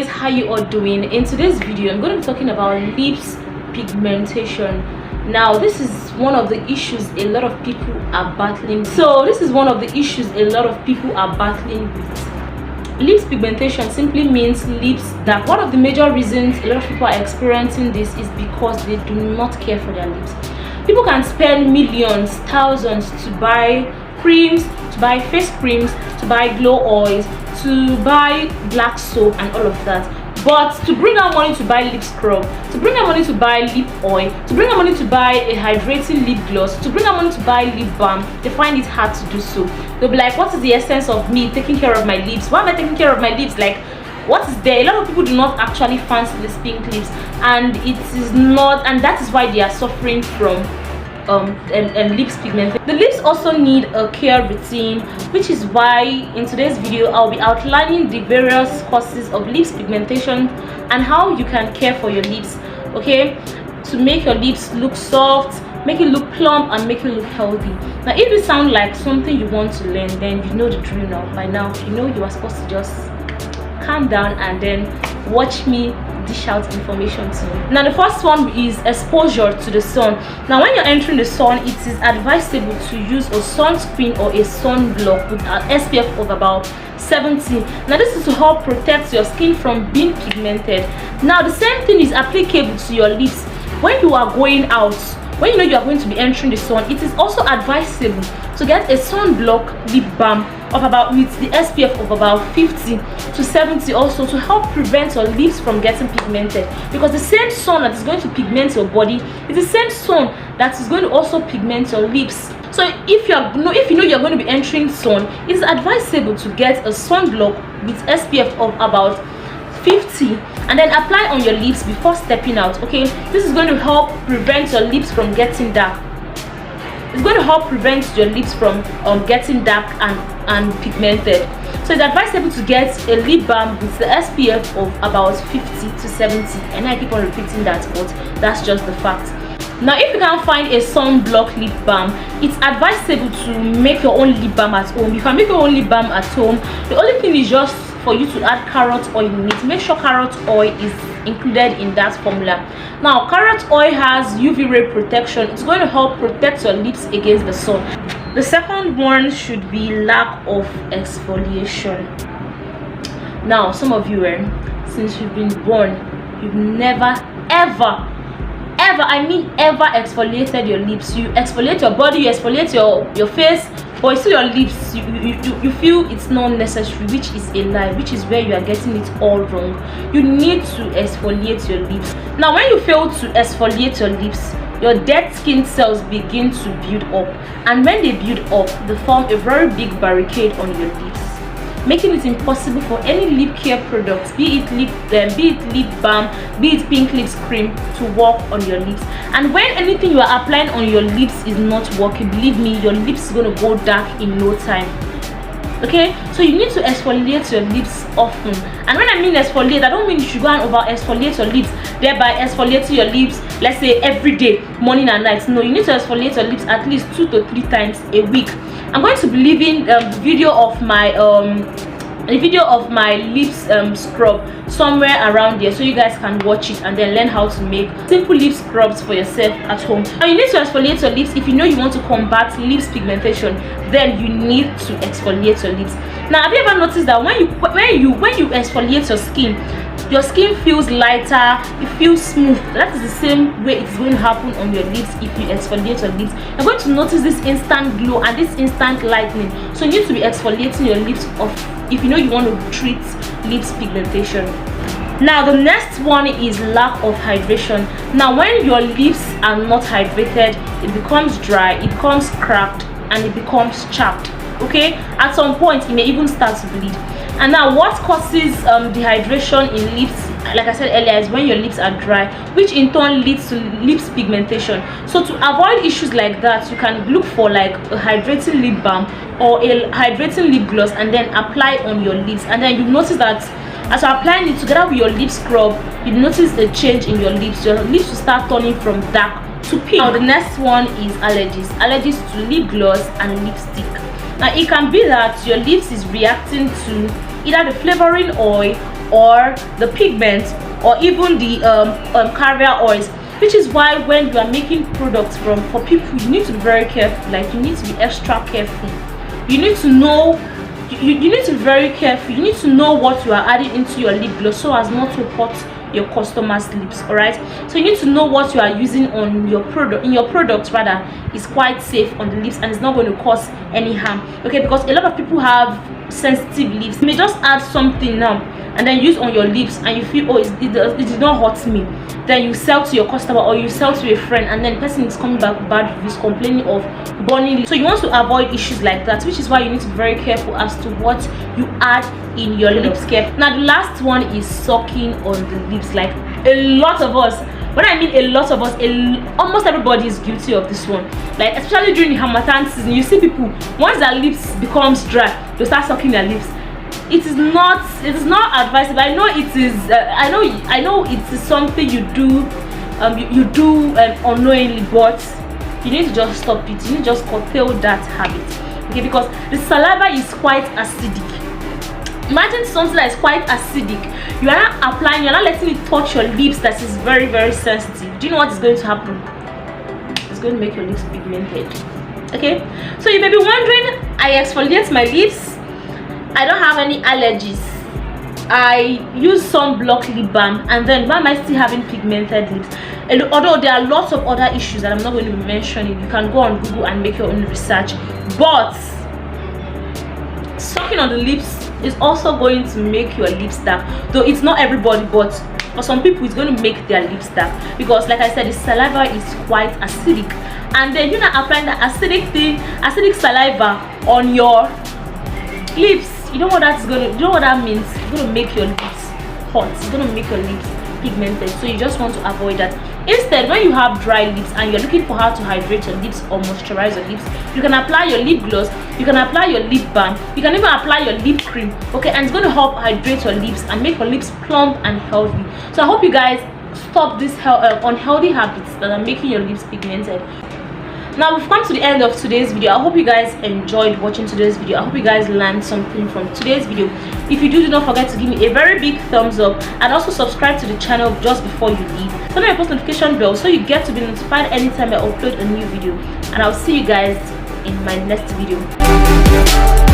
guys, how you all doing? In today's video I'm going to be talking about lips pigmentation. Now this is one of the issues a lot of people are battling. Lips pigmentation simply means lips dark. One of the major reasons a lot of people are experiencing this is because they do not care for their lips. People can spend millions, thousands to buy creams, to buy face creams, to buy glow oils, to buy black soap and all of that, but to bring out money to buy lip scrub, to bring out money to buy lip oil, to bring out money to buy a hydrating lip gloss, to bring out money to buy lip balm, they find it hard to do so. They'll be like, what is the essence of me taking care of my lips? Why am I taking care of my lips? Like, what is there? A lot of people do not actually fancy this pink lips, and it is not, and that is why they are suffering from lips pigmentation. The lips also need a care routine, which is why in today's video I'll be outlining the various causes of lips pigmentation and how you can care for your lips, okay, to make your lips look soft, make it look plump, and make it look healthy. Now if it sounds like something you want to learn, then you know the drill now. By now you know you are supposed to just calm down and then watch me dish out information to you. Now the first one is exposure to the sun. Now when you're entering the sun, it is advisable to use a sunscreen or a sunblock with an SPF of about 70. Now this is to help protect your skin from being pigmented. Now the same thing is applicable to your lips. When you are going out, when you know you are going to be entering the sun, it is also advisable to get a sunblock lip balm of about, with the SPF of about 50 to 70, also to help prevent your lips from getting pigmented, because the same sun that is going to pigment your body is the same sun that is going to also pigment your lips. So if you know you're going to be entering sun, it is advisable to get a sunblock with SPF of about 50 and then apply on your lips before stepping out. Okay, this is going to help prevent your lips from getting dark. It's going to help prevent your lips from getting dark and pigmented. So it's advisable to get a lip balm with the SPF of about 50 to 70, and I keep on repeating that, but that's just the fact. Now if you can't find a sunblock lip balm, it's advisable to make your own lip balm at home. You can make your own lip balm at home. The only thing is just for you to add carrot oil in it. Make sure carrot oil is included in that formula. Now carrot oil has UV ray protection. It's going to help protect your lips against the sun. The second one should be lack of exfoliation. Now some of you, since you've been born, you've never ever exfoliated your lips. You exfoliate your body, you exfoliate your face, but still your lips, you feel it's not necessary, which is a lie, which is where you are getting it all wrong. You need to exfoliate your lips. Now when you fail to exfoliate your lips, your dead skin cells begin to build up, and when they build up, they form a very big barricade on your lips, making it impossible for any lip care products, be it lip balm, be it pink lips cream, to work on your lips. And when anything you are applying on your lips is not working, believe me, your lips is going to go dark in no time. Okay, so you need to exfoliate your lips often. And when I mean exfoliate, I don't mean you should go and over exfoliate your lips, thereby exfoliating your lips, let's say every day, morning and night. No, you need to exfoliate your lips at least 2 to 3 times a week. I'm going to be leaving the video of my lips scrub somewhere around there, so you guys can watch it and then learn how to make simple lip scrubs for yourself at home. Now you need to exfoliate your lips if you know you want to combat lips pigmentation. Then you need to exfoliate your lips. Now have you ever noticed that when you exfoliate your skin feels lighter, it feels smooth? That is the same way it's going to happen on your lips. If you exfoliate your lips, you're going to notice this instant glow and this instant lightening. So you need to be exfoliating your lips if you know you want to treat lips pigmentation. Now the next one is lack of hydration. Now when your lips are not hydrated, it becomes dry, it becomes cracked, and it becomes chapped. Okay, at some point it may even start to bleed. And now what causes dehydration in lips, like I said earlier, is when your lips are dry, which in turn leads to lips pigmentation. So to avoid issues like that, you can look for like a hydrating lip balm or a hydrating lip gloss and then apply on your lips. And then you notice that as you're applying it together with your lip scrub, you notice a change in your lips. Your lips will start turning from dark to pink. Now the next one is allergies to lip gloss and lipstick. Now it can be that your lips is reacting to either the flavoring oil or the pigments or even the carrier oils, which is why when you are making products for people, you need to be very careful. Like, you need to be extra careful. You need to know, you need to be very careful. You need to know what you are adding into your lip gloss so as not to hurt your customers' lips. All right, so you need to know what you are using on your product, in your products rather, is quite safe on the lips and it's not going to cause any harm. Okay, because a lot of people have sensitive lips. You may just add something now and then use on your lips and you feel, oh, it did not hurt me. Then you sell to your customer or you sell to a friend and then the person is coming back with bad reviews, complaining of burning lips. So you want to avoid issues like that, which is why you need to be very careful as to what you add in your lips care. Now the last one is sucking on the lips. Like, a lot of us, when I mean a lot of us, almost everybody is guilty of this one. Like, especially during the Harmattan season, you see people, once their lips becomes dry, they start sucking their lips. It is not advisable. I know it is I know it is something you do unknowingly, but you need to just stop it. You need to just curtail that habit. Okay, because the saliva is quite acidic. Imagine something that is quite acidic. You are not applying, you're not letting it touch your lips that is very, very sensitive. Do you know what is going to happen? It's going to make your lips pigmented. Okay, so you may be wondering, I exfoliate my lips, I don't have any allergies, I use sunblock lip balm, and then why am I still having pigmented lips? And although there are lots of other issues that I'm not going to be mentioning, you can go on Google and make your own research. But sucking on the lips is also going to make your lips dark, though it's not everybody, but for some people it's going to make their lips dark, because like I said, the saliva is quite acidic, and then you're not applying the acidic saliva on your lips. You know what that's gonna, you know what that means? It's gonna make your lips hot, it's gonna make your lips pigmented. So you just want to avoid that. Instead, when you have dry lips and you're looking for how to hydrate your lips or moisturize your lips, you can apply your lip gloss, you can apply your lip balm, you can even apply your lip cream. Okay, and it's going to help hydrate your lips and make your lips plump and healthy. So I hope you guys stop these unhealthy habits that are making your lips pigmented. Now we've come to the end of today's video. I hope you guys enjoyed watching today's video. I hope you guys learned something from today's video. If you do not forget to give me a very big thumbs up and also subscribe to the channel just before you leave. Turn on your post notification bell so you get to be notified anytime I upload a new video. And I'll see you guys in my next video.